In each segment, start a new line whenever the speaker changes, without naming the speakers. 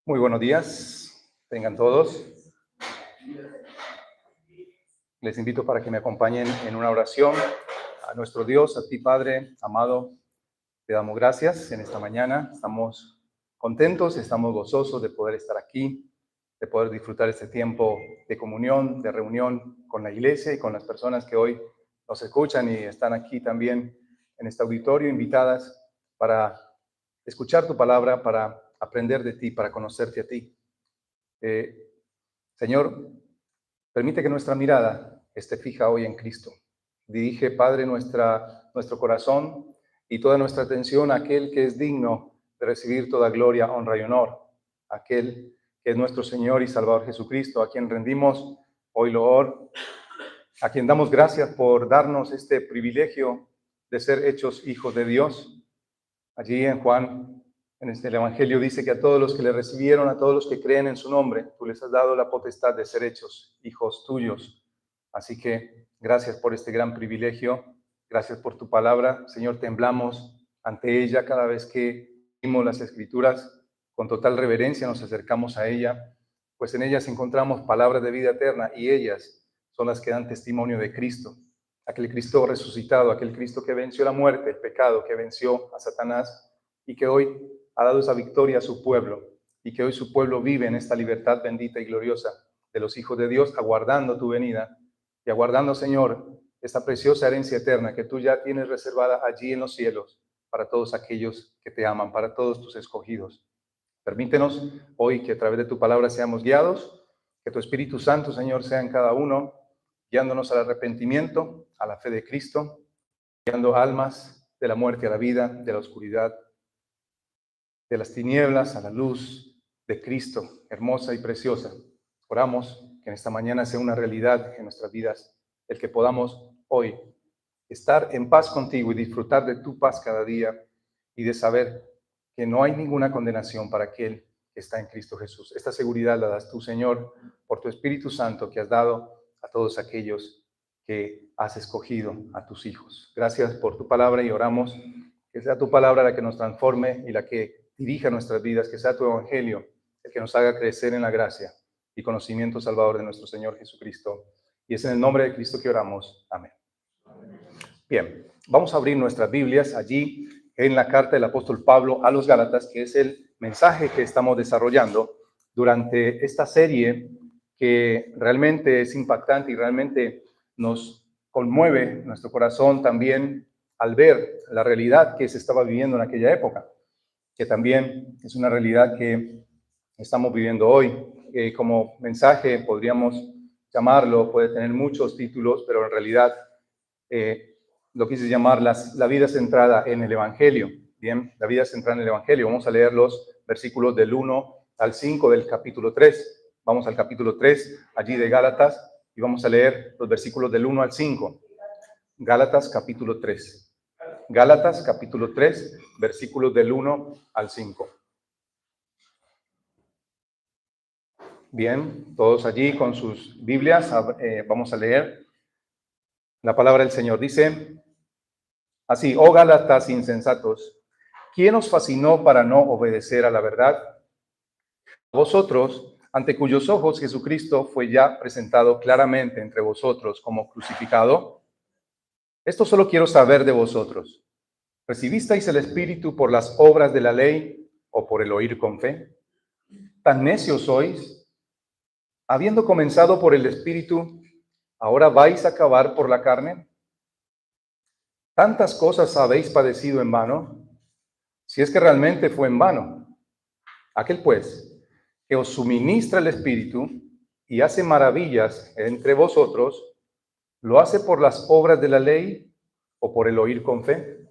Muy buenos días, tengan todos. Les invito para que me acompañen en una oración a nuestro Dios, a ti Padre amado. Te damos gracias en esta mañana. Estamos contentos, estamos gozosos de poder estar aquí, de poder disfrutar este tiempo de comunión, de reunión con la iglesia y con las personas que hoy nos escuchan y están aquí también en este auditorio, invitadas para escuchar tu palabra, para aprender de ti, para conocerte a ti. Señor, permite que nuestra mirada esté fija hoy en Cristo. Dirige, Padre, nuestro corazón y toda nuestra atención a aquel que es digno de recibir toda gloria, honra y honor. Aquel que es nuestro Señor y Salvador Jesucristo, a quien rendimos hoy loor, a quien damos gracias por darnos este privilegio de ser hechos hijos de Dios. Allí en Juan, en el Evangelio, dice que a todos los que le recibieron, a todos los que creen en su nombre, tú les has dado la potestad de ser hechos hijos tuyos. Así que gracias por este gran privilegio, gracias por tu palabra. Señor, temblamos ante ella cada vez que leemos las Escrituras, con total reverencia nos acercamos a ella, pues en ellas encontramos palabras de vida eterna y ellas son las que dan testimonio de Cristo. Aquel Cristo resucitado, aquel Cristo que venció la muerte, el pecado, que venció a Satanás y que hoy ha dado esa victoria a su pueblo y que hoy su pueblo vive en esta libertad bendita y gloriosa de los hijos de Dios, aguardando tu venida y aguardando, Señor, esta preciosa herencia eterna que tú ya tienes reservada allí en los cielos para todos aquellos que te aman, para todos tus escogidos. Permítenos hoy que a través de tu palabra seamos guiados, que tu Espíritu Santo, Señor, sea en cada uno, guiándonos al arrepentimiento, a la fe de Cristo, guiando almas de la muerte a la vida, de la oscuridad, de las tinieblas a la luz de Cristo, hermosa y preciosa. Oramos que en esta mañana sea una realidad en nuestras vidas, el que podamos hoy estar en paz contigo y disfrutar de tu paz cada día y de saber que no hay ninguna condenación para aquel que está en Cristo Jesús. Esta seguridad la das tú, Señor, por tu Espíritu Santo que has dado a todos aquellos que has escogido, a tus hijos. Gracias por tu palabra y oramos que sea tu palabra la que nos transforme y la que dirija nuestras vidas, que sea tu evangelio el que nos haga crecer en la gracia y conocimiento salvador de nuestro Señor Jesucristo. Y es en el nombre de Cristo que oramos. Amén. Bien, vamos a abrir nuestras Biblias allí en la carta del apóstol Pablo a los Gálatas, que es el mensaje que estamos desarrollando durante esta serie que realmente es impactante y realmente nos conmueve nuestro corazón también al ver la realidad que se estaba viviendo en aquella época, que también es una realidad que estamos viviendo hoy. Como mensaje podríamos llamarlo, puede tener muchos títulos, pero en realidad lo quise llamar la vida centrada en el Evangelio. Bien, la vida centrada en el Evangelio. Vamos a leer los versículos del 1 al 5 del capítulo 3. Vamos al capítulo 3, allí de Gálatas, y vamos a leer los versículos del 1 al 5. Gálatas capítulo 3. Gálatas capítulo 3, versículos del 1 al 5. Bien, todos allí con sus Biblias, vamos a leer la palabra del Señor. Dice así: oh Gálatas insensatos, ¿quién os fascinó para no obedecer a la verdad? Vosotros, ante cuyos ojos Jesucristo fue ya presentado claramente entre vosotros como crucificado. Esto solo quiero saber de vosotros. ¿Recibisteis el Espíritu por las obras de la ley o por el oír con fe? ¿Tan necios sois? Habiendo comenzado por el Espíritu, ¿ahora vais a acabar por la carne? ¿Tantas cosas habéis padecido en vano? Si es que realmente fue en vano. Aquel pues que os suministra el Espíritu y hace maravillas entre vosotros, ¿lo hace por las obras de la ley o por el oír con fe?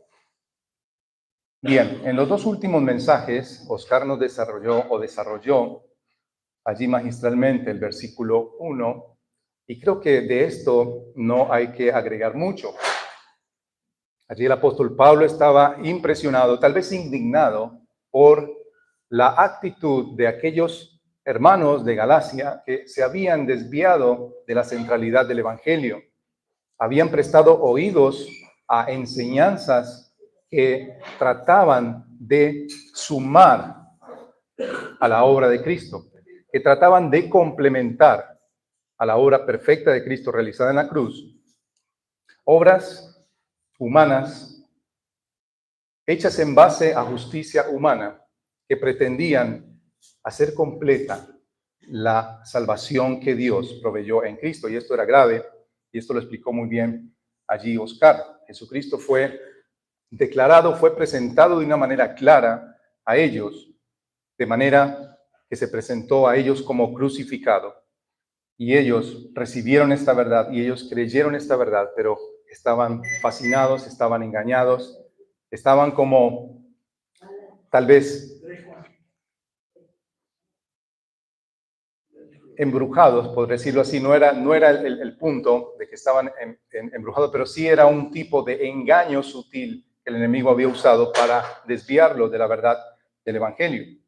Bien, en los dos últimos mensajes, Oscar nos desarrolló allí magistralmente el versículo 1, y creo que de esto no hay que agregar mucho. Allí el apóstol Pablo estaba impresionado, tal vez indignado, por la actitud de aquellos hermanos de Galacia que se habían desviado de la centralidad del Evangelio. Habían prestado oídos a enseñanzas que trataban de sumar a la obra de Cristo, que trataban de complementar a la obra perfecta de Cristo realizada en la cruz, obras humanas hechas en base a justicia humana que pretendían hacer completa la salvación que Dios proveyó en Cristo. Y esto era grave, y esto lo explicó muy bien allí Oscar. Jesucristo fue declarado, fue presentado de una manera clara a ellos, de manera que se presentó a ellos como crucificado. Y ellos recibieron esta verdad y ellos creyeron esta verdad, pero estaban fascinados, estaban engañados, estaban como tal vez embrujados, por decirlo así. No era el punto de que estaban embrujados, pero sí era un tipo de engaño sutil que el enemigo había usado para desviarlo de la verdad del Evangelio.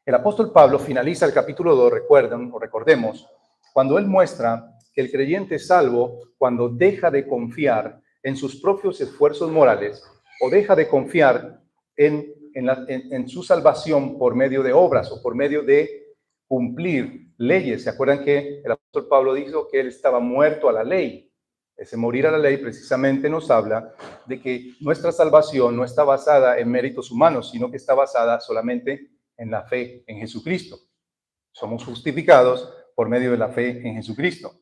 El apóstol Pablo finaliza el capítulo 2, recuerden o recordemos, cuando él muestra que el creyente es salvo cuando deja de confiar en sus propios esfuerzos morales o deja de confiar en su salvación por medio de obras o por medio de cumplir leyes. ¿Se acuerdan que el apóstol Pablo dijo que él estaba muerto a la ley? Ese morir a la ley precisamente nos habla de que nuestra salvación no está basada en méritos humanos, sino que está basada solamente en la fe en Jesucristo. Somos justificados por medio de la fe en Jesucristo.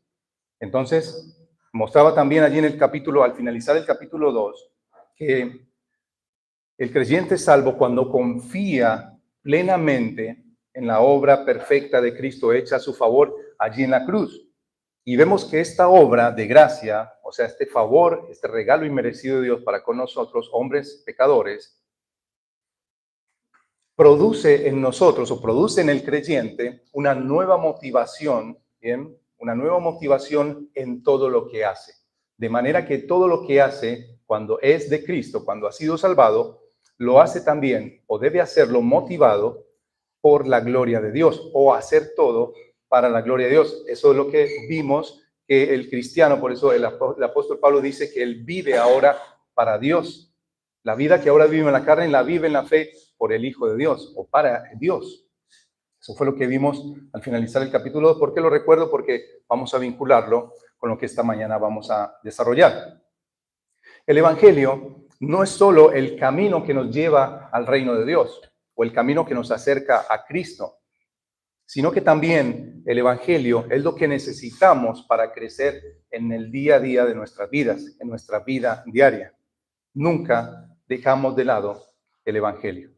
Entonces, mostraba también allí en el capítulo, al finalizar el capítulo 2, que el creyente es salvo cuando confía plenamente en la obra perfecta de Cristo hecha a su favor allí en la cruz. Y vemos que esta obra de gracia, o sea, este favor, este regalo inmerecido de Dios para con nosotros, hombres pecadores, produce en nosotros o produce en el creyente una nueva motivación, ¿bien? Una nueva motivación en todo lo que hace. De manera que todo lo que hace cuando es de Cristo, cuando ha sido salvado, lo hace también o debe hacerlo motivado por la gloria de Dios o hacer todo para la gloria de Dios. Eso es lo que vimos que el cristiano, por eso el apóstol Pablo dice que él vive ahora para Dios. La vida que ahora vive en la carne, la vive en la fe por el Hijo de Dios o para Dios. Eso fue lo que vimos al finalizar el capítulo 2. ¿Por qué lo recuerdo? Porque vamos a vincularlo con lo que esta mañana vamos a desarrollar. El Evangelio no es solo el camino que nos lleva al reino de Dios o el camino que nos acerca a Cristo, sino que también el Evangelio es lo que necesitamos para crecer en el día a día de nuestras vidas, en nuestra vida diaria. Nunca dejamos de lado el Evangelio.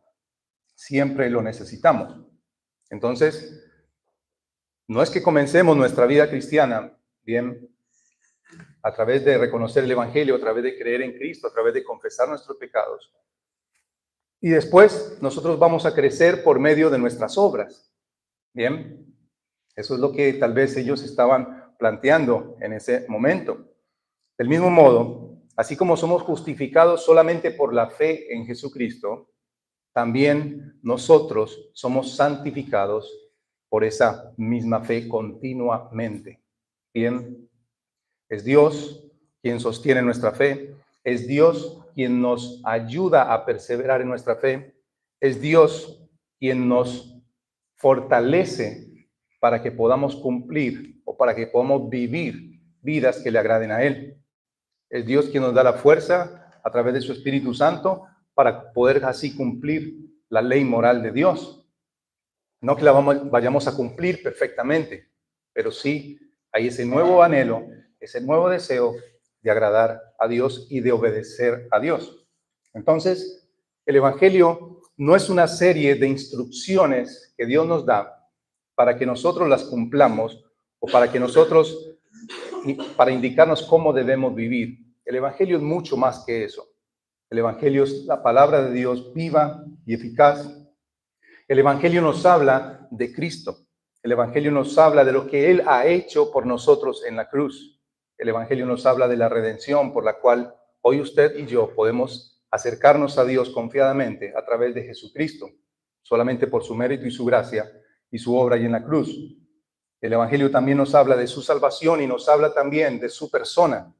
Siempre lo necesitamos. Entonces, no es que comencemos nuestra vida cristiana, bien, a través de reconocer el Evangelio, a través de creer en Cristo, a través de confesar nuestros pecados. Y después nosotros vamos a crecer por medio de nuestras obras. Bien, eso es lo que tal vez ellos estaban planteando en ese momento. Del mismo modo, así como somos justificados solamente por la fe en Jesucristo, también nosotros somos santificados por esa misma fe continuamente. Bien, es Dios quien sostiene nuestra fe, es Dios quien nos ayuda a perseverar en nuestra fe, es Dios quien nos fortalece para que podamos cumplir o para que podamos vivir vidas que le agraden a Él. Es Dios quien nos da la fuerza a través de su Espíritu Santo para poder así cumplir la ley moral de Dios. No que la vayamos a cumplir perfectamente, pero sí hay ese nuevo anhelo, ese nuevo deseo de agradar a Dios y de obedecer a Dios. Entonces, el Evangelio no es una serie de instrucciones que Dios nos da para que nosotros las cumplamos o para que nosotros, para indicarnos cómo debemos vivir. El Evangelio es mucho más que eso. El Evangelio es la palabra de Dios viva y eficaz. El Evangelio nos habla de Cristo. El Evangelio nos habla de lo que Él ha hecho por nosotros en la cruz. El Evangelio nos habla de la redención por la cual hoy usted y yo podemos acercarnos a Dios confiadamente a través de Jesucristo, solamente por su mérito y su gracia y su obra allí en la cruz. El Evangelio también nos habla de su salvación y nos habla también de su persona.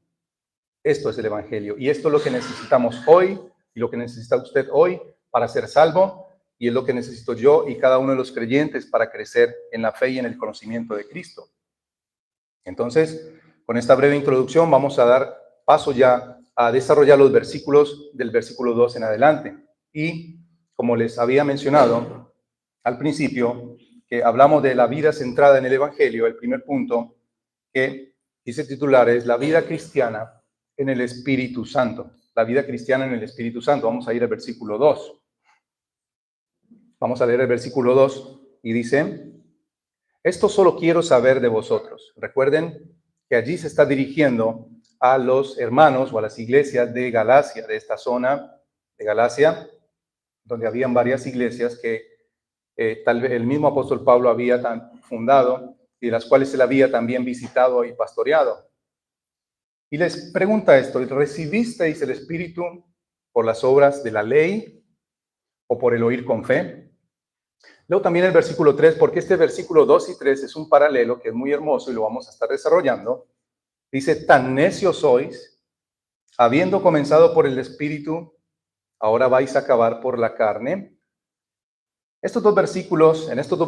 Esto es el Evangelio y esto es lo que necesitamos hoy y lo que necesita usted hoy para ser salvo y es lo que necesito yo y cada uno de los creyentes para crecer en la fe y en el conocimiento de Cristo. Entonces, con esta breve introducción vamos a dar paso ya a desarrollar los versículos del versículo 2 en adelante. Y como les había mencionado al principio, que hablamos de la vida centrada en el Evangelio, el primer punto que quise titular es la vida cristiana en el Espíritu Santo. La vida cristiana en el Espíritu Santo. Vamos a ir al versículo 2. Vamos a leer el versículo 2 y dice: esto solo quiero saber de vosotros. Recuerden que allí se está dirigiendo a los hermanos o a las iglesias de Galacia, de esta zona de Galacia, donde habían varias iglesias que tal vez el mismo apóstol Pablo había fundado y de las cuales él había también visitado y pastoreado. Y les pregunta esto: ¿recibisteis el Espíritu por las obras de la ley o por el oír con fe? Luego también el versículo 3, porque este versículo 2 y 3 es un paralelo que es muy hermoso y lo vamos a estar desarrollando. Dice: tan necios sois, habiendo comenzado por el Espíritu, ahora vais a acabar por la carne. En estos dos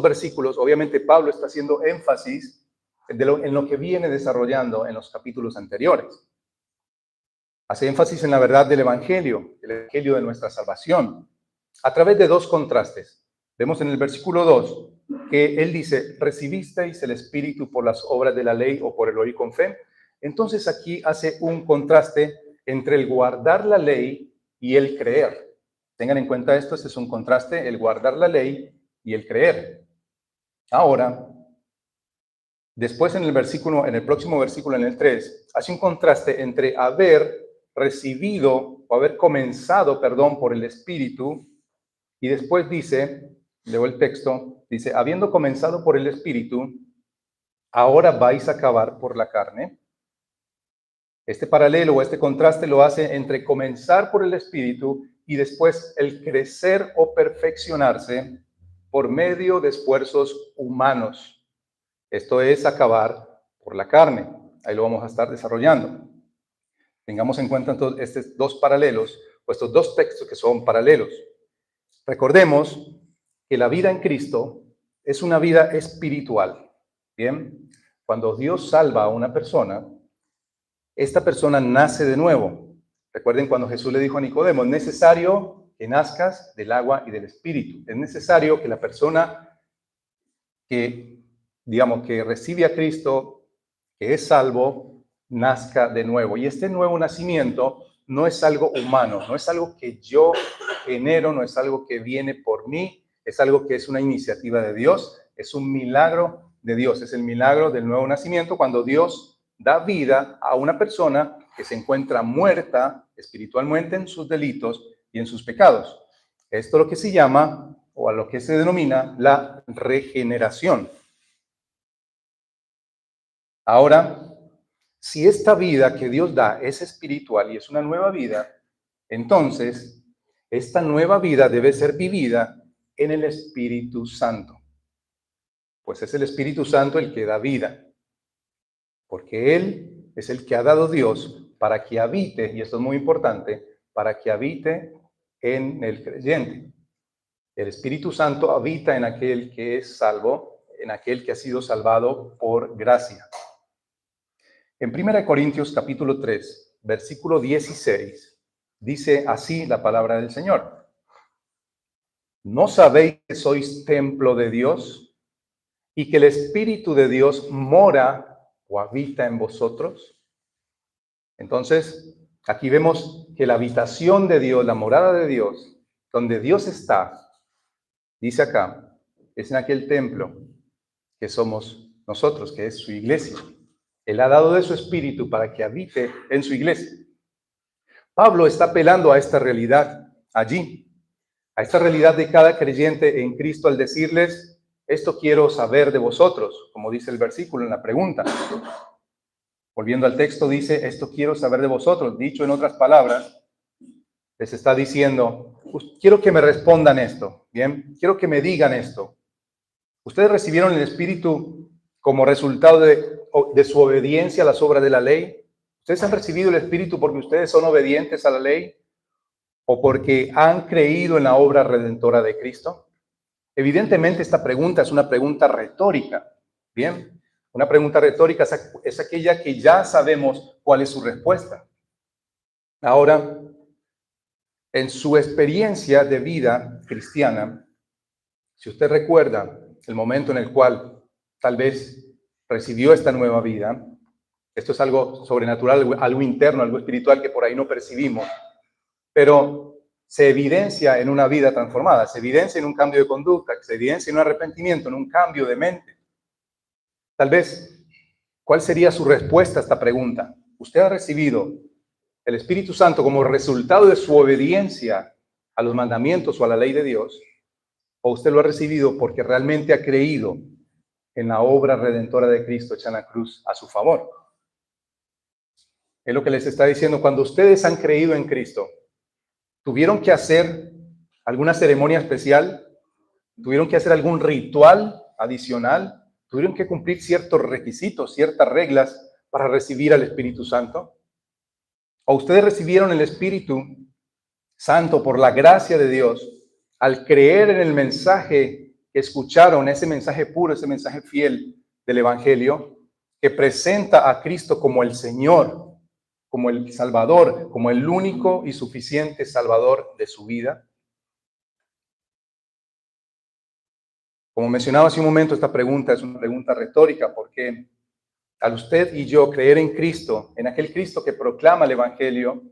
versículos, obviamente Pablo está haciendo énfasis en lo que viene desarrollando en los capítulos anteriores. Hace énfasis en la verdad del Evangelio, el Evangelio de nuestra salvación, a través de dos contrastes. Vemos en el versículo 2 que él dice: ¿recibisteis el Espíritu por las obras de la ley o por el oír con fe? Entonces aquí hace un contraste entre el guardar la ley y el creer. Tengan en cuenta esto, este es un contraste, el guardar la ley y el creer. Ahora, después en el próximo versículo, en el 3, hace un contraste entre haber recibido o haber comenzado, por el Espíritu, y después dice, leo el texto, dice: habiendo comenzado por el Espíritu, ahora vais a acabar por la carne. Este paralelo o este contraste lo hace entre comenzar por el Espíritu y después el crecer o perfeccionarse por medio de esfuerzos humanos. Esto es acabar por la carne. Ahí lo vamos a estar desarrollando. Tengamos en cuenta entonces estos dos paralelos, o estos dos textos que son paralelos. Recordemos que la vida en Cristo es una vida espiritual. Bien, cuando Dios salva a una persona, esta persona nace de nuevo. Recuerden cuando Jesús le dijo a Nicodemo: es necesario que nazcas del agua y del Espíritu. Es necesario que la persona que recibe a Cristo, que es salvo, nazca de nuevo. Y este nuevo nacimiento no es algo humano, no es algo que yo genero, no es algo que viene por mí, es algo que es una iniciativa de Dios, es un milagro de Dios, es el milagro del nuevo nacimiento cuando Dios da vida a una persona que se encuentra muerta espiritualmente en sus delitos y en sus pecados. Esto es lo que se llama, o a lo que se denomina, la regeneración. Ahora, si esta vida que Dios da es espiritual y es una nueva vida, entonces esta nueva vida debe ser vivida en el Espíritu Santo. Pues es el Espíritu Santo el que da vida, porque Él es el que ha dado Dios para que habite, y esto es muy importante, para que habite en el creyente. El Espíritu Santo habita en aquel que es salvo, en aquel que ha sido salvado por gracia. En 1 Corintios capítulo 3, versículo 16, dice así la palabra del Señor: ¿no sabéis que sois templo de Dios y que el Espíritu de Dios mora o habita en vosotros? Entonces, aquí vemos que la habitación de Dios, la morada de Dios, donde Dios está, dice acá, es en aquel templo que somos nosotros, que es su iglesia. Él ha dado de su Espíritu para que habite en su iglesia. Pablo está apelando a esta realidad allí, a esta realidad de cada creyente en Cristo al decirles: esto quiero saber de vosotros, como dice el versículo en la pregunta. Volviendo al texto, dice: esto quiero saber de vosotros. Dicho en otras palabras, les está diciendo: quiero que me respondan esto, ¿bien? Quiero que me digan esto. ¿Ustedes recibieron el Espíritu como resultado de su obediencia a las obras de la ley? ¿Ustedes han recibido el Espíritu porque ustedes son obedientes a la ley? o porque han creído en la obra redentora de Cristo? Evidentemente esta pregunta es una pregunta retórica. Bien, una pregunta retórica es aquella que ya sabemos cuál es su respuesta. Ahora, en su experiencia de vida cristiana, si usted recuerda el momento en el cual tal vez recibió esta nueva vida, esto es algo sobrenatural, algo interno, algo espiritual que por ahí no percibimos, pero se evidencia en una vida transformada, se evidencia en un cambio de conducta, se evidencia en un arrepentimiento, en un cambio de mente. Tal vez, ¿cuál sería su respuesta a esta pregunta? ¿Usted ha recibido el Espíritu Santo como resultado de su obediencia a los mandamientos o a la ley de Dios? ¿O usted lo ha recibido porque realmente ha creído en la obra redentora de Cristo hecha en la cruz a su favor? Es lo que les está diciendo. Cuando ustedes han creído en Cristo, ¿tuvieron que hacer alguna ceremonia especial? ¿Tuvieron que hacer algún ritual adicional? ¿Tuvieron que cumplir ciertos requisitos, ciertas reglas para recibir al Espíritu Santo? ¿O ustedes recibieron el Espíritu Santo por la gracia de Dios al creer en el mensaje que escucharon, ese mensaje puro, ese mensaje fiel del Evangelio, que presenta a Cristo como el Señor, como el Salvador, como el único y suficiente Salvador de su vida? Como mencionaba hace un momento, esta pregunta es una pregunta retórica, porque al usted y yo creer en Cristo, en aquel Cristo que proclama el Evangelio,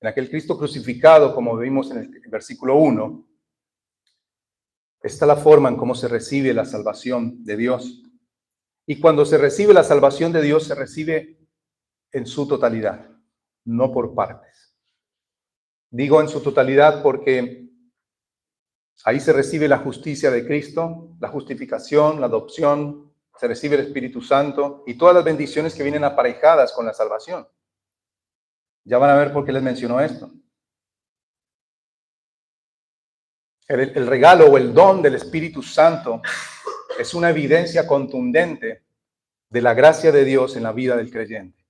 en aquel Cristo crucificado, como vimos en el versículo 1, está la forma en cómo se recibe la salvación de Dios. Y cuando se recibe la salvación de Dios, se recibe en su totalidad, no por partes. Digo en su totalidad porque ahí se recibe la justicia de Cristo, la justificación, la adopción, se recibe el Espíritu Santo y todas las bendiciones que vienen aparejadas con la salvación. Ya van a ver por qué les menciono esto. El regalo o el don del Espíritu Santo es una evidencia contundente de la gracia de Dios en la vida del creyente.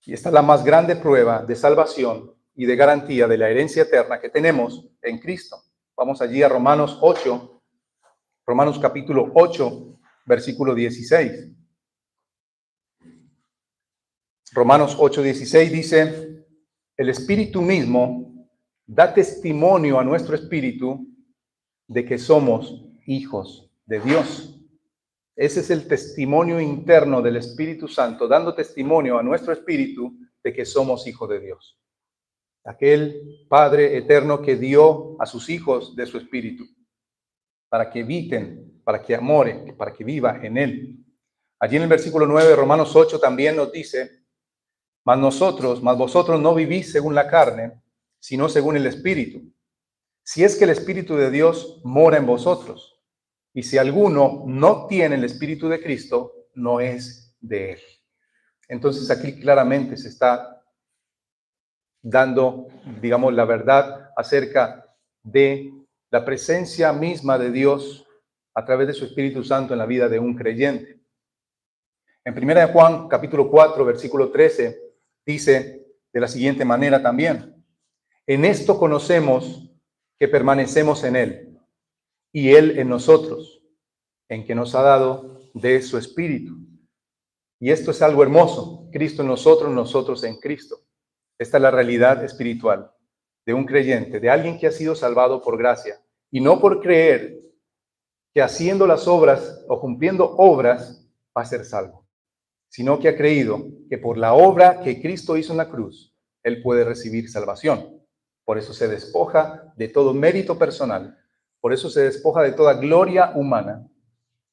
Y esta es la más grande prueba de salvación y de garantía de la herencia eterna que tenemos en Cristo. Vamos allí a Romanos 8, Romanos capítulo 8, versículo 16. Romanos 8, 16 dice: el Espíritu mismo da testimonio a nuestro espíritu de que somos hijos de Dios. Ese es el testimonio interno del Espíritu Santo, dando testimonio a nuestro espíritu de que somos hijos de Dios. Aquel Padre eterno que dio a sus hijos de su espíritu, para que eviten, para que amoren, para que viva en él. Allí en el versículo 9 de Romanos 8 también nos dice: mas vosotros no vivís según la carne, sino según el Espíritu. Si es que el Espíritu de Dios mora en vosotros. Y si alguno no tiene el Espíritu de Cristo, no es de él. Entonces aquí claramente se está dando, digamos, la verdad acerca de la presencia misma de Dios a través de su Espíritu Santo en la vida de un creyente. En 1 Juan capítulo 4, versículo 13, dice de la siguiente manera también: en esto conocemos que permanecemos en él y él en nosotros, en que nos ha dado de su Espíritu. Y esto es algo hermoso: Cristo en nosotros, nosotros en Cristo. Esta es la realidad espiritual de un creyente, de alguien que ha sido salvado por gracia, y no por creer que haciendo las obras o cumpliendo obras va a ser salvo, sino que ha creído que por la obra que Cristo hizo en la cruz, él puede recibir salvación. Por eso se despoja de todo mérito personal, por eso se despoja de toda gloria humana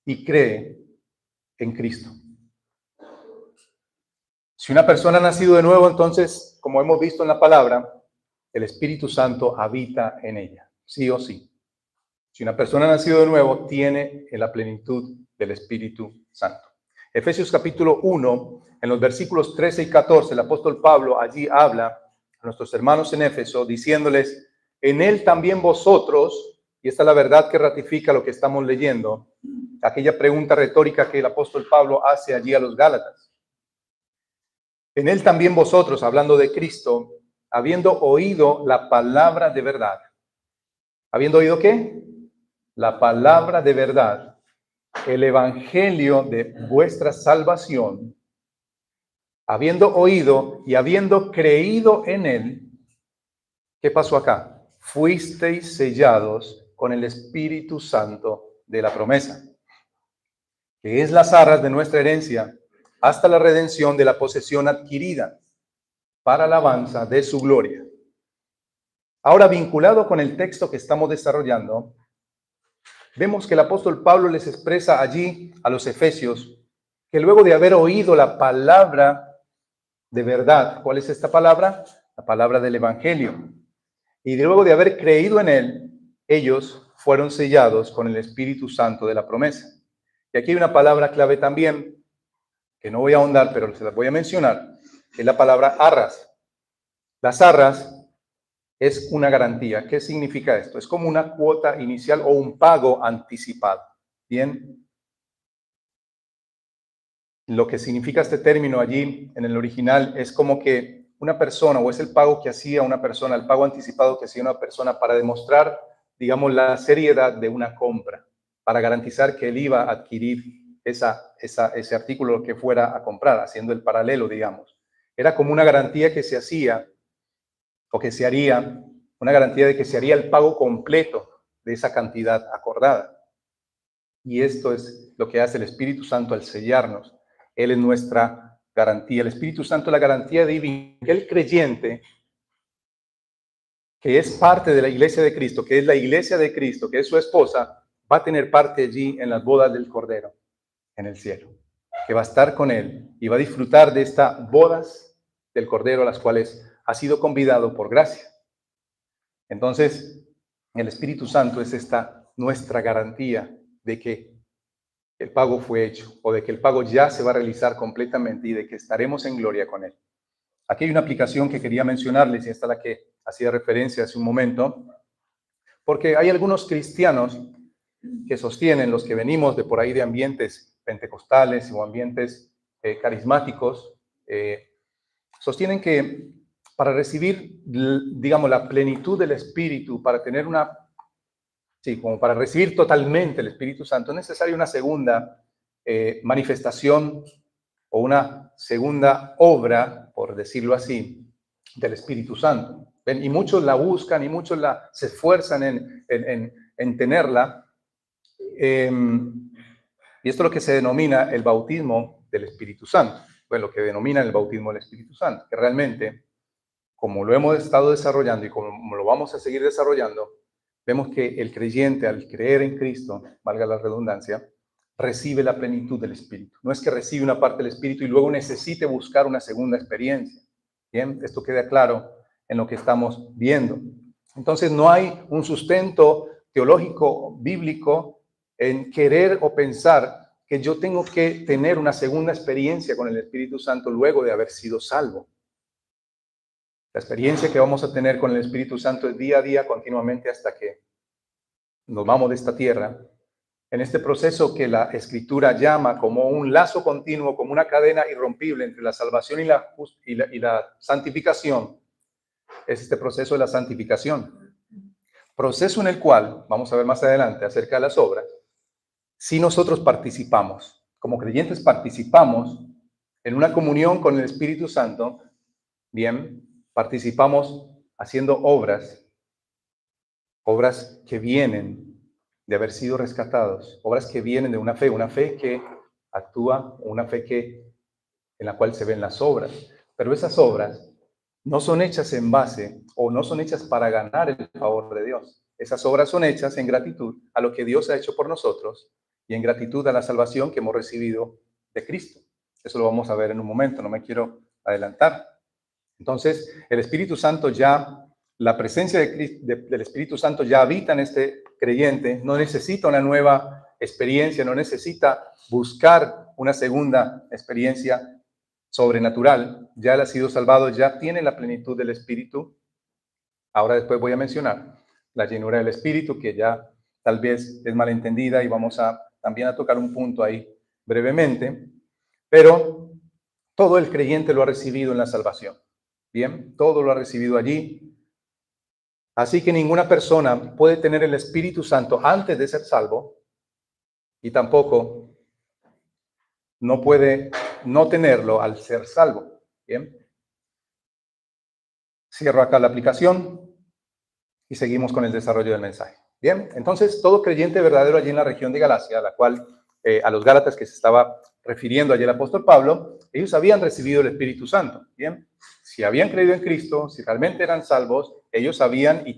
y cree en Cristo. Si una persona ha nacido de nuevo, entonces, como hemos visto en la palabra, el Espíritu Santo habita en ella, sí o sí. Si una persona ha nacido de nuevo, tiene en la plenitud del Espíritu Santo. Efesios capítulo 1, en los versículos 13 y 14, el apóstol Pablo allí habla a nuestros hermanos en Éfeso, diciéndoles: en él también vosotros, y esta es la verdad que ratifica lo que estamos leyendo, aquella pregunta retórica que el apóstol Pablo hace allí a los Gálatas. En él también vosotros, hablando de Cristo, habiendo oído la palabra de verdad. ¿Habiendo oído qué? La palabra de verdad, el evangelio de vuestra salvación, habiendo oído y habiendo creído en él, ¿qué pasó acá? Fuisteis sellados con el Espíritu Santo de la promesa, que es las arras de nuestra herencia, hasta la redención de la posesión adquirida, para alabanza de su gloria. Ahora, vinculado con el texto que estamos desarrollando, vemos que el apóstol Pablo les expresa allí a los efesios que luego de haber oído la palabra de verdad, ¿cuál es esta palabra? La palabra del evangelio. Y luego de haber creído en él, ellos fueron sellados con el Espíritu Santo de la promesa. Y aquí hay una palabra clave también, que no voy a ahondar, pero se las voy a mencionar, que es la palabra arras. Las arras es una garantía. ¿Qué significa esto? Es como una cuota inicial o un pago anticipado. Bien. Lo que significa este término allí en el original es como que una persona, o es el pago que hacía una persona, el pago anticipado que hacía una persona para demostrar, digamos, la seriedad de una compra, para garantizar que él iba a adquirir ese artículo que fuera a comprar, haciendo el paralelo, digamos. Era como una garantía que se hacía o que se haría, una garantía de que se haría el pago completo de esa cantidad acordada. Y esto es lo que hace el Espíritu Santo al sellarnos. Él es nuestra garantía. El Espíritu Santo es la garantía divina. El creyente, que es parte de la iglesia de Cristo, que es la iglesia de Cristo, que es su esposa, va a tener parte allí en las bodas del Cordero, en el cielo, que va a estar con él y va a disfrutar de estas bodas del Cordero a las cuales ha sido convidado por gracia. Entonces, el Espíritu Santo es esta nuestra garantía de que el pago fue hecho o de que el pago ya se va a realizar completamente y de que estaremos en gloria con él. Aquí hay una aplicación que quería mencionarles y esta es la que hacía referencia hace un momento, porque hay algunos cristianos que sostienen, los que venimos de por ahí de ambientes pentecostales o ambientes carismáticos, sostienen que para recibir, digamos, la plenitud del Espíritu, para tener una, sí, como para recibir totalmente el Espíritu Santo, es necesaria una segunda manifestación o una segunda obra, por decirlo así, del Espíritu Santo. ¿Ven? Y muchos la buscan y muchos se esfuerzan en tenerla. Y esto es lo que se denomina el bautismo del Espíritu Santo. Bueno, lo que denomina el bautismo del Espíritu Santo, que realmente, como lo hemos estado desarrollando y como lo vamos a seguir desarrollando, vemos que el creyente, al creer en Cristo, valga la redundancia, recibe la plenitud del Espíritu. No es que recibe una parte del Espíritu y luego necesite buscar una segunda experiencia. Bien, esto queda claro en lo que estamos viendo. Entonces, no hay un sustento teológico, bíblico, en querer o pensar que yo tengo que tener una segunda experiencia con el Espíritu Santo luego de haber sido salvo. La experiencia que vamos a tener con el Espíritu Santo es día a día, continuamente, hasta que nos vamos de esta tierra. En este proceso que la Escritura llama como un lazo continuo, como una cadena irrompible entre la salvación y la santificación, es este proceso de la santificación. Proceso en el cual, vamos a ver más adelante acerca de las obras, si nosotros participamos, como creyentes participamos en una comunión con el Espíritu Santo, bien, participamos haciendo obras que vienen de haber sido rescatados, obras que vienen de una fe que actúa, una fe en la cual se ven las obras. Pero esas obras no son hechas en base o no son hechas para ganar el favor de Dios. Esas obras son hechas en gratitud a lo que Dios ha hecho por nosotros y en gratitud a la salvación que hemos recibido de Cristo. Eso lo vamos a ver en un momento, no me quiero adelantar. Entonces, el Espíritu Santo ya, la presencia del Espíritu Santo ya habita en este creyente, no necesita una nueva experiencia, no necesita buscar una segunda experiencia sobrenatural, ya él ha sido salvado, ya tiene la plenitud del Espíritu. Ahora después voy a mencionar la llenura del Espíritu, que ya tal vez es malentendida y vamos también a tocar un punto ahí brevemente, pero todo el creyente lo ha recibido en la salvación. Bien, todo lo ha recibido allí. Así que ninguna persona puede tener el Espíritu Santo antes de ser salvo y tampoco no puede no tenerlo al ser salvo. Bien, cierro acá la aplicación y seguimos con el desarrollo del mensaje. Bien, entonces todo creyente verdadero allí en la región de Galacia, a la cual a los Gálatas que se estaba refiriendo allí el apóstol Pablo, ellos habían recibido el Espíritu Santo. Bien, si habían creído en Cristo, si realmente eran salvos, ellos sabían y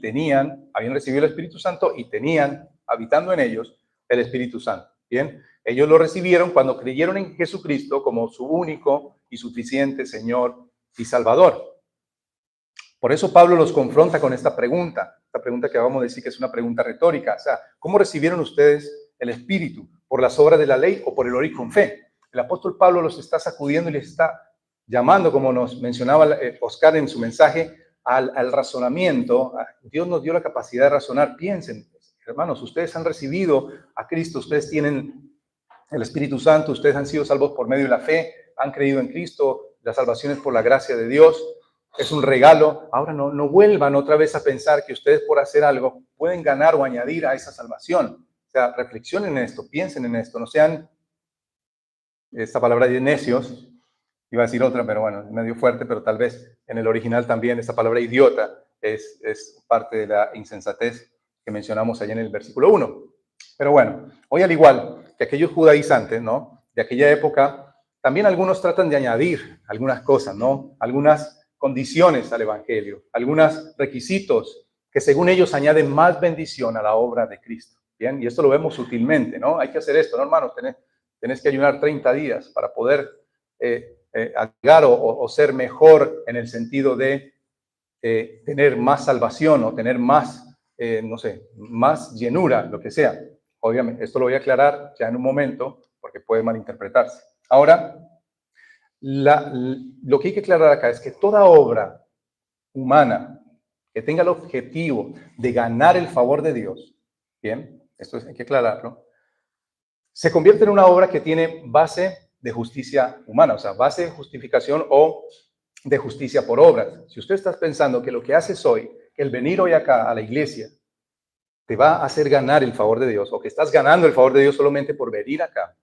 habían recibido el Espíritu Santo y tenían habitando en ellos el Espíritu Santo. Bien, ellos lo recibieron cuando creyeron en Jesucristo como su único y suficiente Señor y Salvador. Por eso Pablo los confronta con esta pregunta que vamos a decir que es una pregunta retórica. O sea, ¿cómo recibieron ustedes el Espíritu? ¿Por las obras de la ley o por el oír con fe? El apóstol Pablo los está sacudiendo y les está llamando, como nos mencionaba Oscar en su mensaje, al razonamiento. Dios nos dio la capacidad de razonar. Piensen, hermanos, ustedes han recibido a Cristo, ustedes tienen el Espíritu Santo, ustedes han sido salvos por medio de la fe, han creído en Cristo, la salvación es por la gracia de Dios, es un regalo. Ahora no vuelvan otra vez a pensar que ustedes por hacer algo pueden ganar o añadir a esa salvación. O sea, reflexionen en esto, piensen en esto, no sean, esta palabra de necios, iba a decir otra, pero bueno, es medio fuerte, pero tal vez en el original también esta palabra idiota es parte de la insensatez que mencionamos allá en el versículo 1. Pero bueno, hoy al igual que aquellos judaizantes, ¿no? De aquella época, también algunos tratan de añadir algunas cosas, ¿no? Algunas condiciones al evangelio, algunos requisitos que según ellos añaden más bendición a la obra de Cristo. Bien, y esto lo vemos sutilmente, ¿no? Hay que hacer esto, ¿no, hermanos? Tenés que ayunar 30 días para poder ayudar o ser mejor en el sentido de tener más salvación o tener más, no sé, más llenura, lo que sea. Obviamente, esto lo voy a aclarar ya en un momento porque puede malinterpretarse. Ahora, lo que hay que aclarar acá es que toda obra humana que tenga el objetivo de ganar el favor de Dios, bien, esto hay que aclararlo, se convierte en una obra que tiene base de justicia humana, o sea, base de justificación o de justicia por obras. Si usted está pensando que lo que haces hoy, que el venir hoy acá a la iglesia, te va a hacer ganar el favor de Dios, o que estás ganando el favor de Dios solamente por venir acá,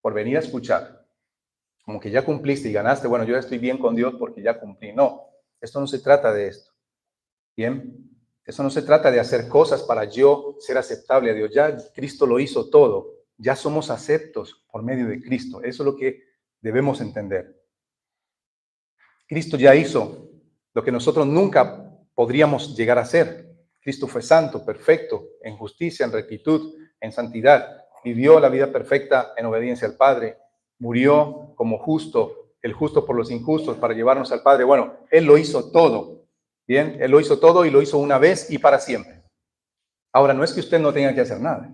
por venir a escuchar, como que ya cumpliste y ganaste, bueno, yo ya estoy bien con Dios porque ya cumplí. No, esto no se trata de esto. Bien, eso no se trata de hacer cosas para yo ser aceptable a Dios. Ya Cristo lo hizo todo. Ya somos aceptos por medio de Cristo. Eso es lo que debemos entender. Cristo ya hizo lo que nosotros nunca podríamos llegar a ser. Cristo fue santo, perfecto, en justicia, en rectitud, en santidad. Vivió la vida perfecta en obediencia al Padre. Murió como justo, el justo por los injustos, para llevarnos al Padre. Bueno, Él lo hizo todo. Bien, Él lo hizo todo y lo hizo una vez y para siempre. Ahora, no es que usted no tenga que hacer nada,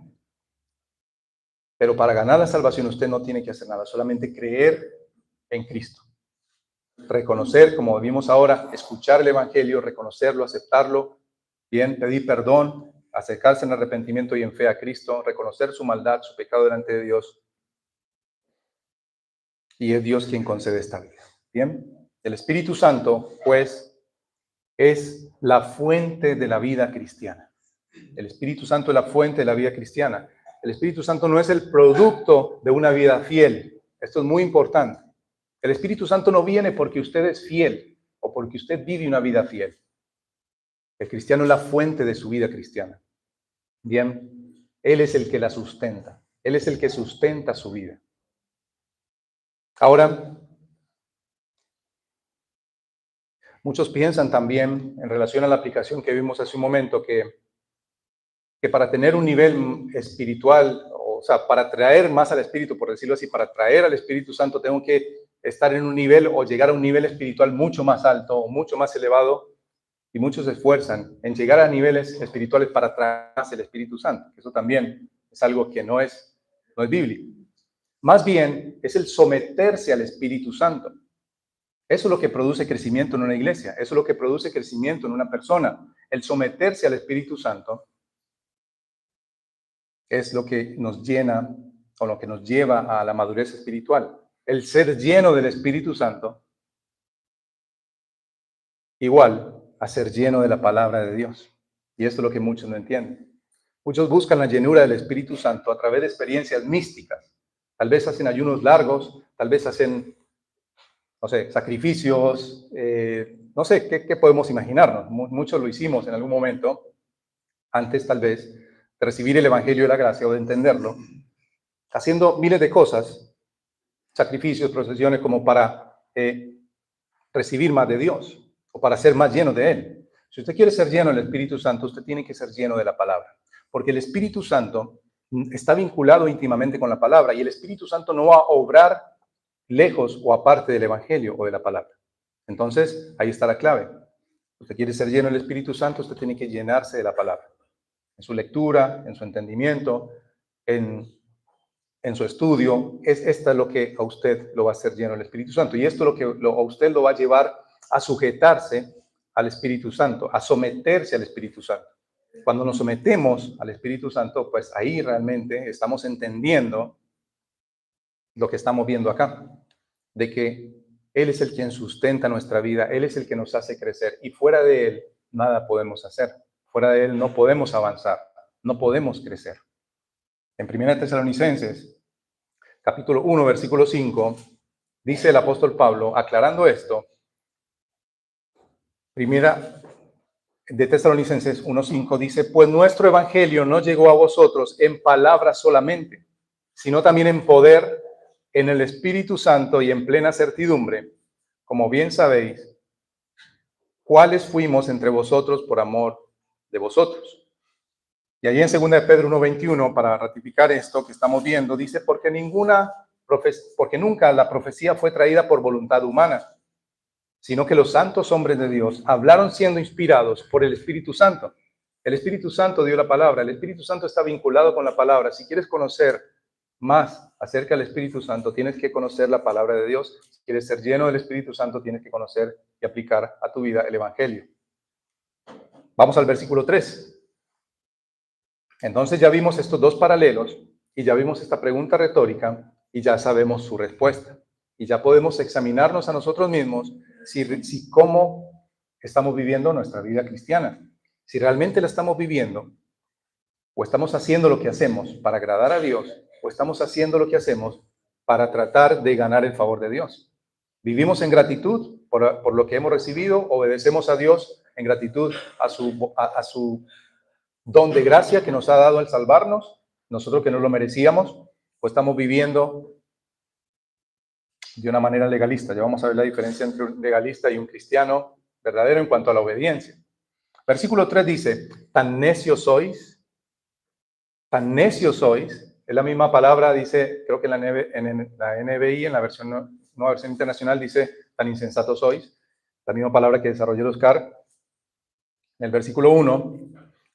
pero para ganar la salvación usted no tiene que hacer nada, solamente creer en Cristo. Reconocer, como vimos ahora, escuchar el Evangelio, reconocerlo, aceptarlo, bien, pedir perdón, acercarse en arrepentimiento y en fe a Cristo, reconocer su maldad, su pecado delante de Dios. Y es Dios quien concede esta vida. Bien, el Espíritu Santo, pues, es la fuente de la vida cristiana. El Espíritu Santo es la fuente de la vida cristiana. El Espíritu Santo no es el producto de una vida fiel. Esto es muy importante. El Espíritu Santo no viene porque usted es fiel o porque usted vive una vida fiel. El cristiano es la fuente de su vida cristiana. Bien, Él es el que la sustenta. Él es el que sustenta su vida. Ahora, muchos piensan también en relación a la aplicación que vimos hace un momento que para tener un nivel espiritual, o sea, para traer más al Espíritu, por decirlo así, para traer al Espíritu Santo, tengo que estar en un nivel o llegar a un nivel espiritual mucho más alto o mucho más elevado, y muchos se esfuerzan en llegar a niveles espirituales para traer más el Espíritu Santo. Eso también es algo que no es bíblico. Más bien, es el someterse al Espíritu Santo. Eso es lo que produce crecimiento en una iglesia, eso es lo que produce crecimiento en una persona. El someterse al Espíritu Santo es lo que nos llena o lo que nos lleva a la madurez espiritual. El ser lleno del Espíritu Santo igual a ser lleno de la palabra de Dios. Y esto es lo que muchos no entienden. Muchos buscan la llenura del Espíritu Santo a través de experiencias místicas. Tal vez hacen ayunos largos, tal vez hacen, no sé, sacrificios, no sé, ¿qué podemos imaginarnos? Muchos lo hicimos en algún momento, antes tal vez, de recibir el Evangelio de la Gracia o de entenderlo, haciendo miles de cosas, sacrificios, procesiones, como para recibir más de Dios o para ser más lleno de Él. Si usted quiere ser lleno del Espíritu Santo, usted tiene que ser lleno de la palabra, porque el Espíritu Santo está vinculado íntimamente con la palabra y el Espíritu Santo no va a obrar lejos o aparte del Evangelio o de la palabra. Entonces, ahí está la clave. Usted quiere ser lleno del Espíritu Santo, usted tiene que llenarse de la palabra, en su lectura, en su entendimiento, en su estudio. Esta es lo que a usted lo va a hacer lleno del Espíritu Santo. Y esto es lo que a usted lo va a llevar a sujetarse al Espíritu Santo, a someterse al Espíritu Santo. Cuando nos sometemos al Espíritu Santo, pues ahí realmente estamos entendiendo lo que estamos viendo acá, de que Él es el quien sustenta nuestra vida, Él es el que nos hace crecer y fuera de Él nada podemos hacer. Fuera de Él no podemos avanzar, no podemos crecer. En 1 Tesalonicenses, capítulo 1, versículo 5, dice el apóstol Pablo, aclarando esto, primera de Tesalonicenses 1:5 dice, pues nuestro evangelio no llegó a vosotros en palabras solamente, sino también en poder, en el Espíritu Santo y en plena certidumbre, como bien sabéis, cuáles fuimos entre vosotros por amor de vosotros. Y allí en 2 de Pedro 1:21, para ratificar esto que estamos viendo, dice, porque nunca la profecía fue traída por voluntad humana, sino que los santos hombres de Dios hablaron siendo inspirados por el Espíritu Santo. El Espíritu Santo dio la palabra, el Espíritu Santo está vinculado con la palabra. Si quieres conocer más acerca del Espíritu Santo, tienes que conocer la palabra de Dios. Si quieres ser lleno del Espíritu Santo, tienes que conocer y aplicar a tu vida el Evangelio. Vamos al versículo 3. Entonces ya vimos estos dos paralelos y ya vimos esta pregunta retórica y ya sabemos su respuesta. Y ya podemos examinarnos a nosotros mismos si cómo estamos viviendo nuestra vida cristiana. Si realmente la estamos viviendo o estamos haciendo lo que hacemos para agradar a Dios o estamos haciendo lo que hacemos para tratar de ganar el favor de Dios. Vivimos en gratitud por lo que hemos recibido, obedecemos a Dios en gratitud a su don de gracia que nos ha dado al salvarnos, nosotros que no lo merecíamos, o estamos viviendo de una manera legalista. Ya vamos a ver la diferencia entre un legalista y un cristiano verdadero en cuanto a la obediencia. Versículo 3 dice, tan necios sois, es la misma palabra, dice, creo que en la NBI, en la nueva versión internacional, dice, tan insensatos sois, la misma palabra que desarrolló el Oscar. En el versículo 1,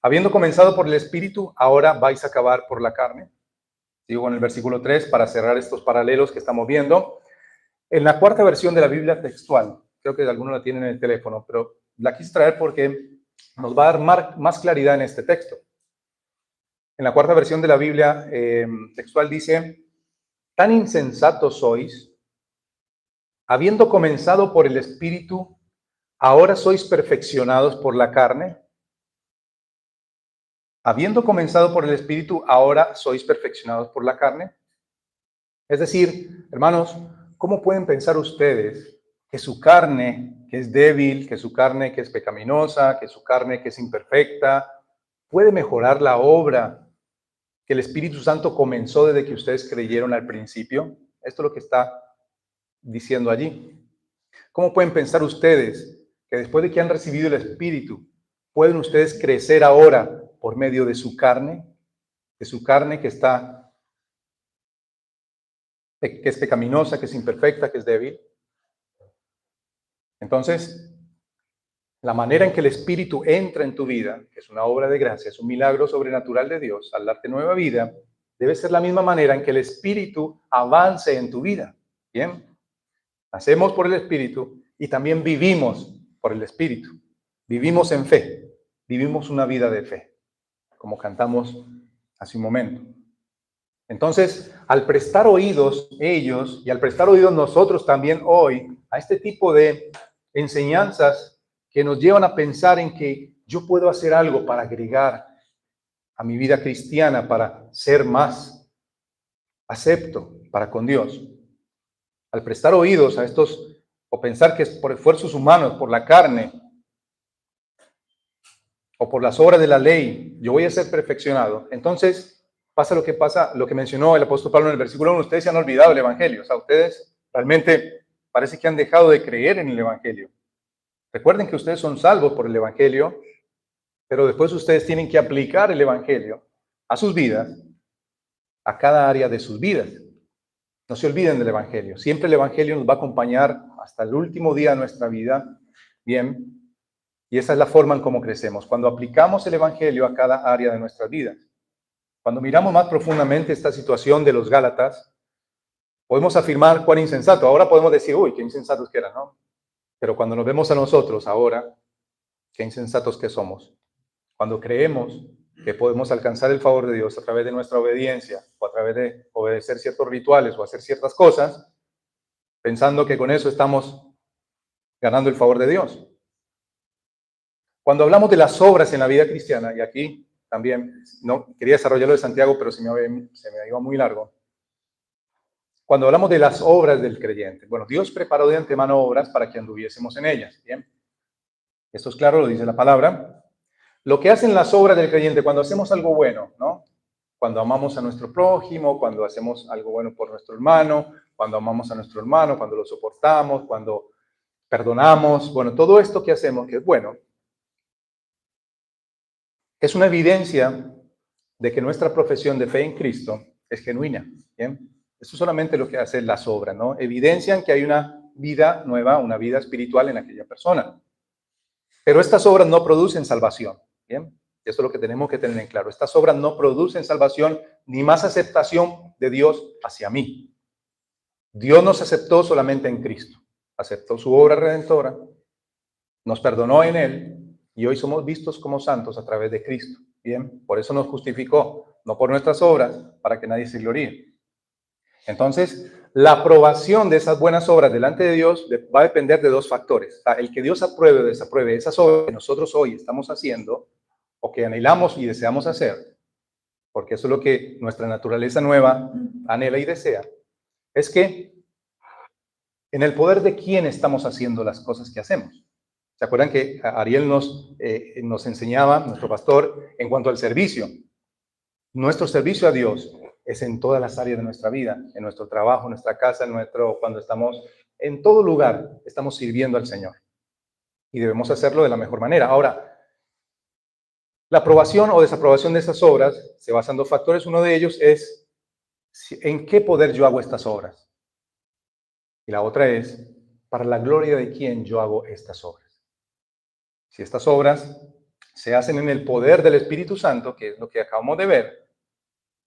habiendo comenzado por el Espíritu, ahora vais a acabar por la carne. Sigo en el versículo 3 para cerrar estos paralelos que estamos viendo. En la cuarta versión de la Biblia textual, creo que algunos la tienen en el teléfono, pero la quise traer porque nos va a dar más claridad en este texto. En la cuarta versión de la Biblia textual dice, tan insensatos sois, habiendo comenzado por el Espíritu, ahora sois perfeccionados por la carne. Habiendo comenzado por el Espíritu, ahora sois perfeccionados por la carne. Es decir, hermanos, ¿cómo pueden pensar ustedes que su carne, que es débil, que su carne que es pecaminosa, que su carne que es imperfecta, puede mejorar la obra que el Espíritu Santo comenzó desde que ustedes creyeron al principio? Esto es lo que está diciendo allí. ¿Cómo pueden pensar ustedes que después de que han recibido el Espíritu, pueden ustedes crecer ahora por medio de su carne que es pecaminosa, que es imperfecta, que es débil? Entonces, la manera en que el Espíritu entra en tu vida, que es una obra de gracia, es un milagro sobrenatural de Dios, al darte nueva vida, debe ser la misma manera en que el Espíritu avance en tu vida. ¿Bien? Nacemos por el Espíritu y también vivimos por el Espíritu. Vivimos en fe, vivimos una vida de fe, como cantamos hace un momento. Entonces, al prestar oídos ellos y al prestar oídos nosotros también hoy a este tipo de enseñanzas que nos llevan a pensar en que yo puedo hacer algo para agregar a mi vida cristiana, para ser más acepto para con Dios. Al prestar oídos a estos, o pensar que es por esfuerzos humanos, por la carne, o por las obras de la ley, yo voy a ser perfeccionado. Entonces, pasa, lo que mencionó el apóstol Pablo en el versículo 1, ustedes se han olvidado del Evangelio. O sea, ustedes realmente parece que han dejado de creer en el Evangelio. Recuerden que ustedes son salvos por el Evangelio, pero después ustedes tienen que aplicar el Evangelio a sus vidas, a cada área de sus vidas. No se olviden del Evangelio. Siempre el Evangelio nos va a acompañar hasta el último día de nuestra vida. Bien. Y esa es la forma en cómo crecemos, cuando aplicamos el Evangelio a cada área de nuestras vidas. Cuando miramos más profundamente esta situación de los Gálatas, podemos afirmar cuán insensato. Ahora podemos decir, uy, qué insensatos que eran, ¿no? Pero cuando nos vemos a nosotros ahora, qué insensatos que somos. Cuando creemos que podemos alcanzar el favor de Dios a través de nuestra obediencia o a través de obedecer ciertos rituales o hacer ciertas cosas, pensando que con eso estamos ganando el favor de Dios. Cuando hablamos de las obras en la vida cristiana, y aquí también no quería desarrollarlo de Santiago, pero se me iba muy largo. Cuando hablamos de las obras del creyente, bueno, Dios preparó de antemano obras para que anduviésemos en ellas. Bien, esto es claro, lo dice la palabra. Lo que hacen las obras del creyente cuando hacemos algo bueno, ¿no? Cuando amamos a nuestro prójimo, cuando hacemos algo bueno por nuestro hermano, cuando amamos a nuestro hermano, cuando lo soportamos, cuando perdonamos, bueno, todo esto que hacemos que es bueno, es una evidencia de que nuestra profesión de fe en Cristo es genuina. ¿Bien? Eso es solamente lo que hacen las obras, ¿no? Evidencian que hay una vida nueva, una vida espiritual en aquella persona. Pero estas obras no producen salvación. ¿Bien? Eso es lo que tenemos que tener en claro. Estas obras no producen salvación ni más aceptación de Dios hacia mí. Dios nos aceptó solamente en Cristo. Aceptó su obra redentora, nos perdonó en Él y hoy somos vistos como santos a través de Cristo. Bien, por eso nos justificó, no por nuestras obras, para que nadie se gloríe. Entonces, la aprobación de esas buenas obras delante de Dios va a depender de dos factores. O sea, el que Dios apruebe o desapruebe esas obras que nosotros hoy estamos haciendo o que anhelamos y deseamos hacer, porque eso es lo que nuestra naturaleza nueva anhela y desea, es que en el poder de quién estamos haciendo las cosas que hacemos. ¿Se acuerdan que Ariel nos enseñaba, nuestro pastor, en cuanto al servicio? Nuestro servicio a Dios es en todas las áreas de nuestra vida, en nuestro trabajo, en nuestra casa, cuando estamos en todo lugar, estamos sirviendo al Señor. Y debemos hacerlo de la mejor manera. Ahora, la aprobación o desaprobación de esas obras se basa en dos factores. Uno de ellos es en qué poder yo hago estas obras. Y la otra es para la gloria de quién yo hago estas obras. Si estas obras se hacen en el poder del Espíritu Santo, que es lo que acabamos de ver,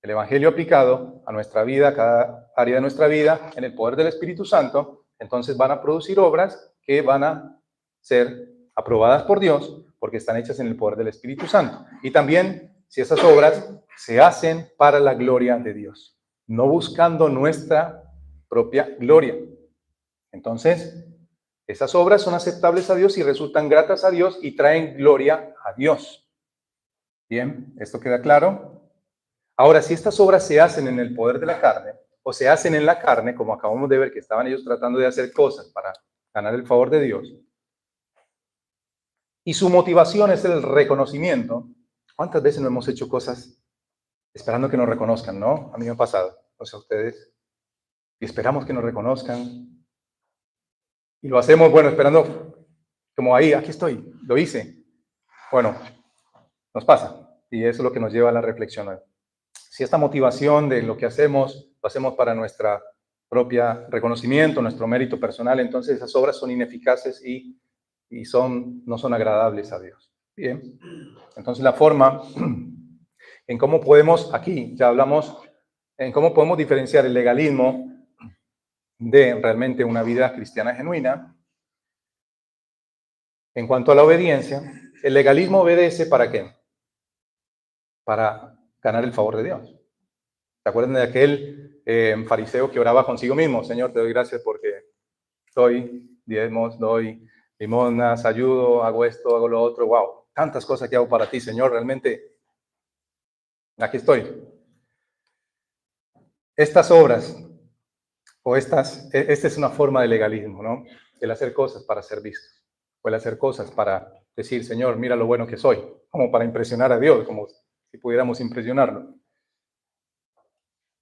el Evangelio aplicado a nuestra vida, a cada área de nuestra vida, en el poder del Espíritu Santo, entonces van a producir obras que van a ser aprobadas por Dios porque están hechas en el poder del Espíritu Santo. Y también si esas obras se hacen para la gloria de Dios, no buscando nuestra propia gloria. Entonces, esas obras son aceptables a Dios y resultan gratas a Dios y traen gloria a Dios. Bien, ¿esto queda claro? Ahora, si estas obras se hacen en el poder de la carne, o se hacen en la carne, como acabamos de ver que estaban ellos tratando de hacer cosas para ganar el favor de Dios, y su motivación es el reconocimiento, ¿cuántas veces no hemos hecho cosas esperando que nos reconozcan, no? A mí me ha pasado, o sea, ustedes, y esperamos que nos reconozcan, y lo hacemos, bueno, esperando, como ahí, aquí estoy, lo hice. Bueno, nos pasa, y eso es lo que nos lleva a la reflexión. Si esta motivación de lo que hacemos, lo hacemos para nuestra propia reconocimiento, nuestro mérito personal, entonces esas obras son ineficaces y no son agradables a Dios. Bien, entonces la forma en cómo podemos, aquí ya hablamos, en cómo podemos diferenciar el legalismo de realmente una vida cristiana genuina. En cuanto a la obediencia, el legalismo obedece ¿para qué? Para ganar el favor de Dios. ¿Se acuerdan de aquel fariseo que oraba consigo mismo? Señor, te doy gracias porque doy diezmos, doy limonas, ayudo, hago esto, hago lo otro, wow, tantas cosas que hago para ti, Señor, realmente aquí estoy. Estas obras esta es una forma de legalismo, ¿no? El hacer cosas para ser visto, o el hacer cosas para decir, Señor, mira lo bueno que soy, como para impresionar a Dios, como si pudiéramos impresionarlo.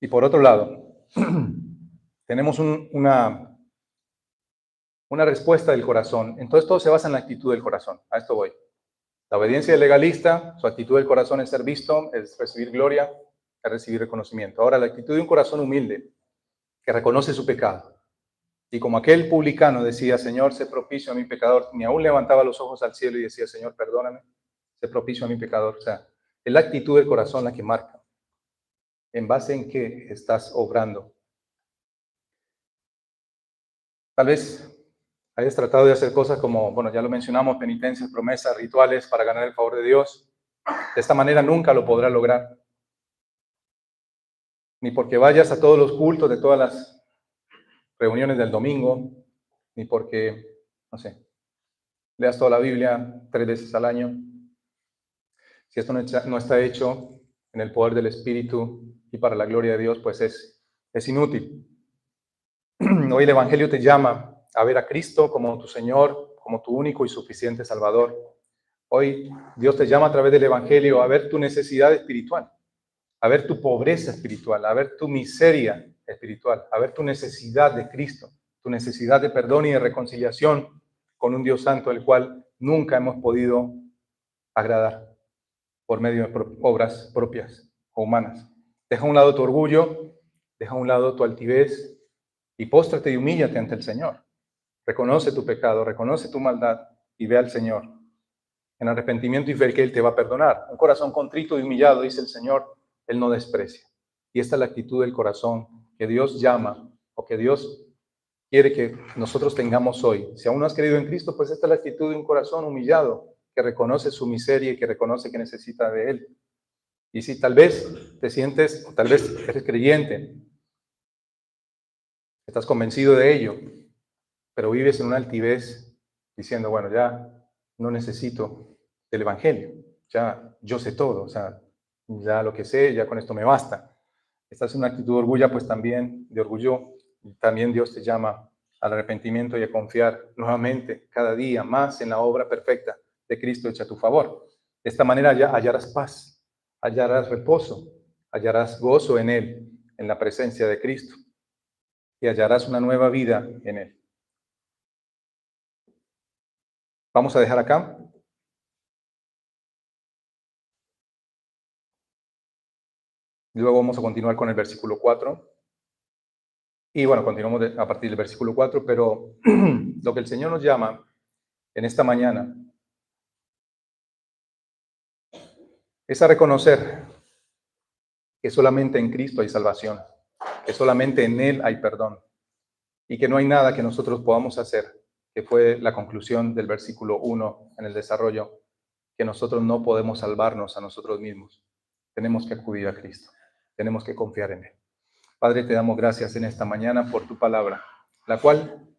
Y por otro lado, tenemos una respuesta del corazón. Entonces todo se basa en la actitud del corazón. A esto voy. La obediencia del legalista, su actitud del corazón es ser visto, es recibir gloria, es recibir reconocimiento. Ahora, la actitud de un corazón humilde, que reconoce su pecado. Y como aquel publicano decía, Señor, sé propicio a mi pecador, ni aún levantaba los ojos al cielo y decía, Señor, perdóname, sé propicio a mi pecador. O sea, es la actitud del corazón la que marca. ¿En base en qué estás obrando? Tal vez hayas tratado de hacer cosas como, bueno, ya lo mencionamos, penitencias, promesas, rituales para ganar el favor de Dios. De esta manera nunca lo podrás lograr. Ni porque vayas a todos los cultos de todas las reuniones del domingo, ni porque, no sé, leas toda la Biblia 3 veces al año. Si esto no está hecho en el poder del Espíritu y para la gloria de Dios, pues es inútil. Hoy el Evangelio te llama a ver a Cristo como tu Señor, como tu único y suficiente Salvador. Hoy Dios te llama a través del Evangelio a ver tu necesidad espiritual, a ver tu pobreza espiritual, a ver tu miseria espiritual, a ver tu necesidad de Cristo, tu necesidad de perdón y de reconciliación con un Dios santo, el cual nunca hemos podido agradar por medio de obras propias o humanas. Deja a un lado tu orgullo, deja a un lado tu altivez y póstrate y humíllate ante el Señor. Reconoce tu pecado, reconoce tu maldad y ve al Señor en arrepentimiento y fe que Él te va a perdonar. Un corazón contrito y humillado, dice el Señor, Él no desprecia. Y esta es la actitud del corazón que Dios llama o que Dios quiere que nosotros tengamos hoy. Si aún no has creído en Cristo, pues esta es la actitud de un corazón humillado que reconoce su miseria y que reconoce que necesita de Él. Y si tal vez te sientes, tal vez eres creyente, estás convencido de ello, pero vives en una altivez diciendo, bueno, ya no necesito del Evangelio, ya yo sé todo, o sea, ya lo que sé, ya con esto me basta. Estás en una actitud de orgullo, pues también, de orgullo, también Dios te llama al arrepentimiento y a confiar nuevamente cada día más en la obra perfecta de Cristo hecha a tu favor. De esta manera ya hallarás paz, hallarás reposo, hallarás gozo en Él, en la presencia de Cristo, y hallarás una nueva vida en Él. Vamos a dejar acá. Luego vamos a continuar con el versículo 4. Y bueno, continuamos a partir del versículo 4, pero lo que el Señor nos llama en esta mañana es a reconocer que solamente en Cristo hay salvación, que solamente en Él hay perdón y que no hay nada que nosotros podamos hacer, que fue la conclusión del versículo 1 en el desarrollo, que nosotros no podemos salvarnos a nosotros mismos. Tenemos que acudir a Cristo, tenemos que confiar en Él. Padre, te damos gracias en esta mañana por tu palabra, la cual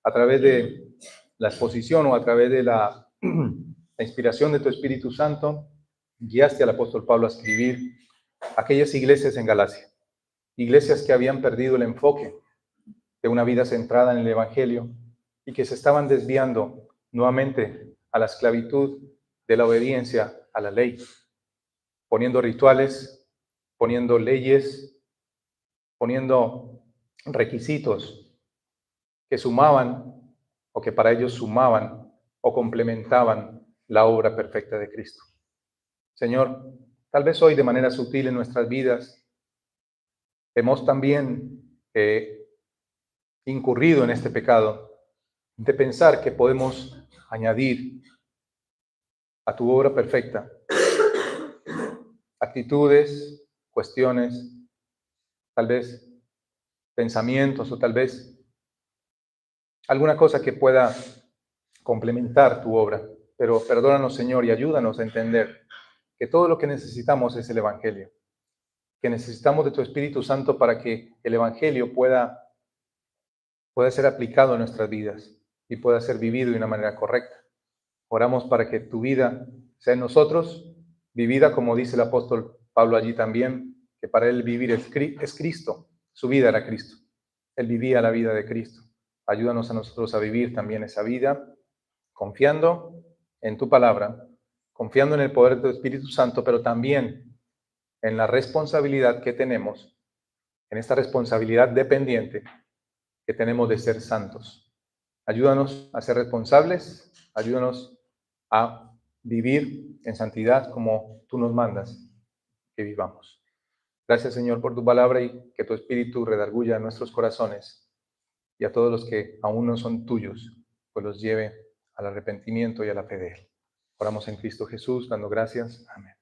a través de la exposición o a través de la inspiración de tu Espíritu Santo, guiaste al apóstol Pablo a escribir aquellas iglesias en Galacia, iglesias que habían perdido el enfoque de una vida centrada en el Evangelio y que se estaban desviando nuevamente a la esclavitud de la obediencia a la ley, poniendo rituales, poniendo leyes, poniendo requisitos que sumaban o que para ellos sumaban o complementaban la obra perfecta de Cristo. Señor, tal vez hoy de manera sutil en nuestras vidas hemos también incurrido en este pecado de pensar que podemos añadir a tu obra perfecta actitudes, cuestiones, tal vez pensamientos o tal vez alguna cosa que pueda complementar tu obra. Pero perdónanos, Señor, y ayúdanos a entender que todo lo que necesitamos es el Evangelio, que necesitamos de tu Espíritu Santo para que el Evangelio pueda ser aplicado en nuestras vidas y pueda ser vivido de una manera correcta. Oramos para que tu vida sea en nosotros, vivida como dice el apóstol Pablo allí también, que para él vivir es Cristo, su vida era Cristo. Él vivía la vida de Cristo. Ayúdanos a nosotros a vivir también esa vida, confiando en tu palabra, confiando en el poder de tu Espíritu Santo, pero también en la responsabilidad que tenemos, en esta responsabilidad dependiente que tenemos de ser santos. Ayúdanos a ser responsables, ayúdanos a vivir en santidad como tú nos mandas que vivamos. Gracias, Señor, por tu palabra y que tu Espíritu redarguya en nuestros corazones y a todos los que aún no son tuyos, pues los lleve al arrepentimiento y a la fe de Él. Oramos en Cristo Jesús, dando gracias. Amén.